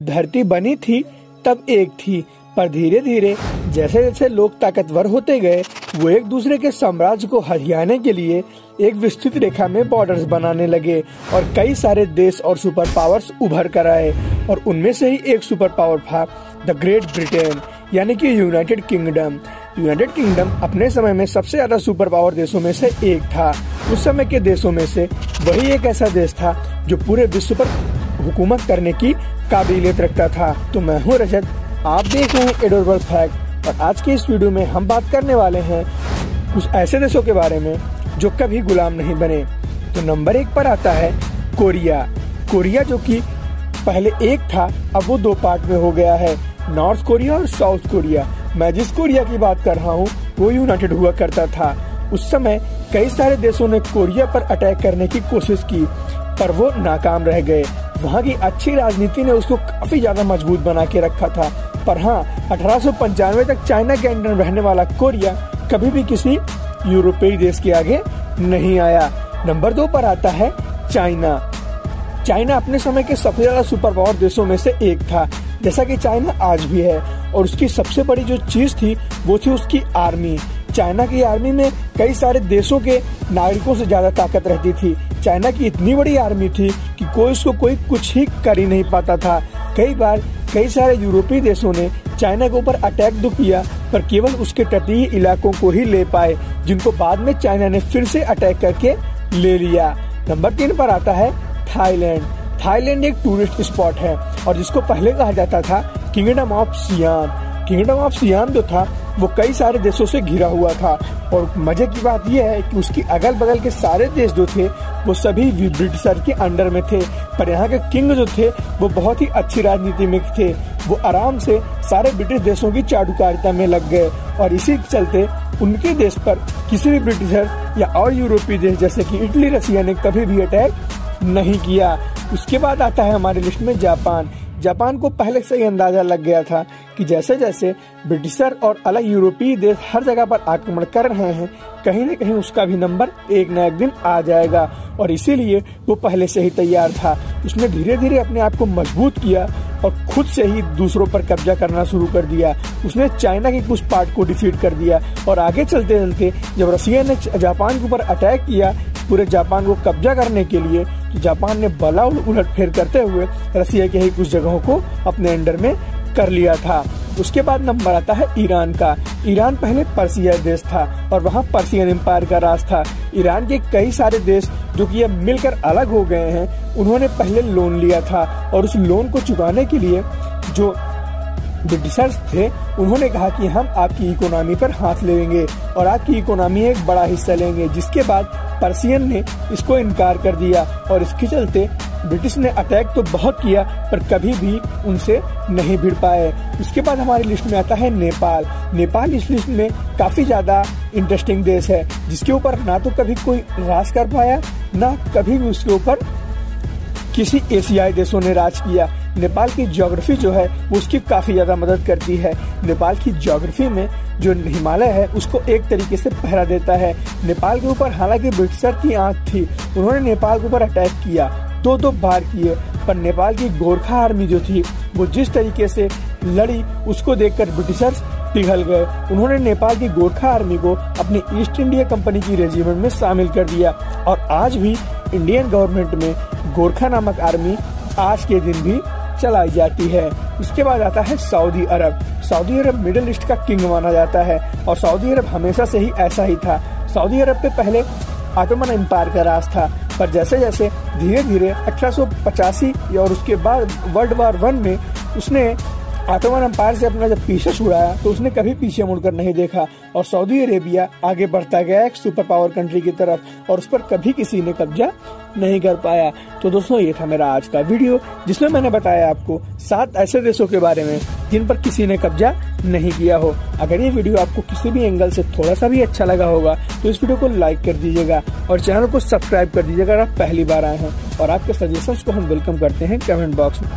धरती बनी थी तब एक थी, पर धीरे धीरे जैसे जैसे लोग ताकतवर होते गए वो एक दूसरे के साम्राज्य को हथियाने के लिए एक विस्तृत रेखा में बॉर्डर्स बनाने लगे और कई सारे देश और सुपर पावर्स उभर कर आए। और उनमें से ही एक सुपर पावर था द ग्रेट ब्रिटेन, यानी कि यूनाइटेड किंगडम। यूनाइटेड किंगडम अपने समय में सबसे ज्यादा सुपर पावर देशों में से एक था। उस समय के देशों में से वही एक ऐसा देश था जो पूरे विश्व पर हुकूमत करने की काबिलियत रखता था। तो मैं हूँ रजत, आप देख रहे हैं एडोरेबल फैक्ट, और आज के इस वीडियो में हम बात करने वाले हैं कुछ ऐसे देशों के बारे में जो कभी गुलाम नहीं बने। तो नंबर 1 पर आता है कोरिया। कोरिया जो कि पहले एक था, अब वो 2 पार्ट में हो गया है, नॉर्थ कोरिया और साउथ कोरिया। मैं जिस कोरिया की बात कर रहा हूँ वो यूनाइटेड हुआ करता था। उस समय कई सारे देशों ने कोरिया पर अटैक करने की कोशिश की, पर वो नाकाम रह गए। वहाँ की अच्छी राजनीति ने उसको काफी ज्यादा मजबूत बना के रखा था। पर हाँ, 1895 तक चाइना के अंडर रहने वाला कोरिया कभी भी किसी यूरोपीय देश के आगे नहीं आया। नंबर 2 पर आता है चाइना। चाइना अपने समय के सबसे ज्यादा सुपर पावर देशों में से एक था, जैसा कि चाइना आज भी है। और उसकी सबसे बड़ी जो चीज थी वो थी उसकी आर्मी। चाइना की आर्मी में कई सारे देशों के नागरिकों से ज्यादा ताकत रहती थी। चाइना की इतनी बड़ी आर्मी थी कि कोई कुछ ही कर ही नहीं पाता था। कई बार कई सारे यूरोपीय देशों ने चाइना के ऊपर अटैक तो किया, पर केवल उसके तटीय इलाकों को ही ले पाए, जिनको बाद में चाइना ने फिर से अटैक करके ले लिया। नंबर 3 पर आता है थाईलैंड। थाईलैंड एक टूरिस्ट स्पॉट है और जिसको पहले कहा जाता था kingdom of SIAM. Kingdom of SIAM जो था वो कई सारे देशों से घिरा हुआ था। और मजे की बात यह है कि उसकी अगल बगल के सारे देश जो थे वो सभी ब्रिटिशर के अंडर में थे, पर यहाँ के किंग जो थे वो बहुत ही अच्छी राजनीति में थे। वो आराम से सारे ब्रिटिश देशों की चाटुकारिता में लग गए और इसी चलते उनके देश पर किसी भी ब्रिटिशर या और यूरोपीय देश जैसे कि इटली, रसिया ने कभी भी अटैक नहीं किया। उसके बाद आता है हमारी लिस्ट में जापान। जापान को पहले से ही अंदाजा लग गया था कि जैसे जैसे ब्रिटिशर और अलग यूरोपीय देश हर जगह पर आक्रमण कर रहे हैं, कहीं न कहीं उसका भी नंबर एक न एक दिन आ जाएगा। और इसीलिए वो पहले से ही तैयार था। उसने धीरे धीरे अपने आप को मजबूत किया और खुद से ही दूसरों पर कब्जा करना शुरू कर दिया। उसने चाइना के कुछ पार्ट को डिफीट कर दिया और आगे चलते चलते जब रसिया ने जापान के ऊपर अटैक किया पूरे जापान को कब्जा करने के लिए, तो जापान ने बला उलटफेर करते हुए रसिया के ही कुछ जगहों को अपने अंडर में कर लिया था। उसके बाद नंबर आता है ईरान का। ईरान पहले पर्शिया देश था और वहाँ पर्शियन एम्पायर का राज था। ईरान के कई सारे देश जो कि अब मिलकर अलग हो गए हैं, उन्होंने पहले लोन लिया था और उस लोन को चुकाने के लिए जो ब्रिटिशर्स थे उन्होंने कहा कि हम आपकी इकोनॉमी पर हाथ लेंगे और आपकी इकोनॉमी एक बड़ा हिस्सा लेंगे, जिसके बाद पर्शियन ने इसको इनकार कर दिया। और इसके चलते ब्रिटिश ने अटैक तो बहुत किया पर कभी भी उनसे नहीं भिड़ पाए। उसके बाद हमारी लिस्ट में आता है नेपाल। नेपाल इस लिस्ट में काफी ज्यादा इंटरेस्टिंग देश है, जिसके ऊपर ना तो कभी कोई राज कर पाया, ना कभी भी उसके ऊपर किसी एशियाई देशों ने राज किया। नेपाल की ज्योग्राफी जो है वो उसकी काफी ज्यादा मदद करती है। नेपाल की ज्योग्राफी में जो हिमालय है उसको एक तरीके से पहरा देता है। नेपाल के ऊपर हालांकि ब्रिटिशर की आंख थी, उन्होंने नेपाल के ऊपर अटैक किया, 2 बार किए, पर नेपाल की गोरखा आर्मी जो थी वो जिस तरीके से लड़ी उसको देखकर ब्रिटिशर्स पिघल गए। उन्होंने नेपाल की गोरखा आर्मी को अपनी ईस्ट इंडिया कंपनी की रेजिमेंट में शामिल कर दिया और आज भी इंडियन गवर्नमेंट में गोरखा नामक आर्मी आज के दिन भी चलाई जाती है। उसके बाद आता है सऊदी अरब। सऊदी अरब मिडिल ईस्ट का किंग माना जाता है और सऊदी अरब हमेशा से ही ऐसा ही था। सऊदी अरब पे पहले ऑटोमन एम्पायर का राज था, पर जैसे जैसे धीरे धीरे 1885 और उसके बाद वर्ल्ड वॉर 1 में उसने ऑटोमन एम्पायर से अपना जब पीछे छुड़ाया तो उसने कभी पीछे मुड़कर नहीं देखा और सऊदी अरेबिया आगे बढ़ता गया एक सुपर पावर कंट्री की तरफ और उस पर कभी किसी ने कब्जा नहीं कर पाया। तो दोस्तों ये था मेरा आज का वीडियो, जिसमें मैंने बताया आपको 7 ऐसे देशों के बारे में जिन पर किसी ने कब्जा नहीं किया हो। अगर ये वीडियो आपको किसी भी एंगल से थोड़ा सा भी अच्छा लगा होगा तो इस वीडियो को लाइक कर दीजिएगा और चैनल को सब्सक्राइब कर दीजिएगा अगर आप पहली बार आए हैं। और आपके सजेशंस को हम वेलकम करते हैं कमेंट बॉक्स में।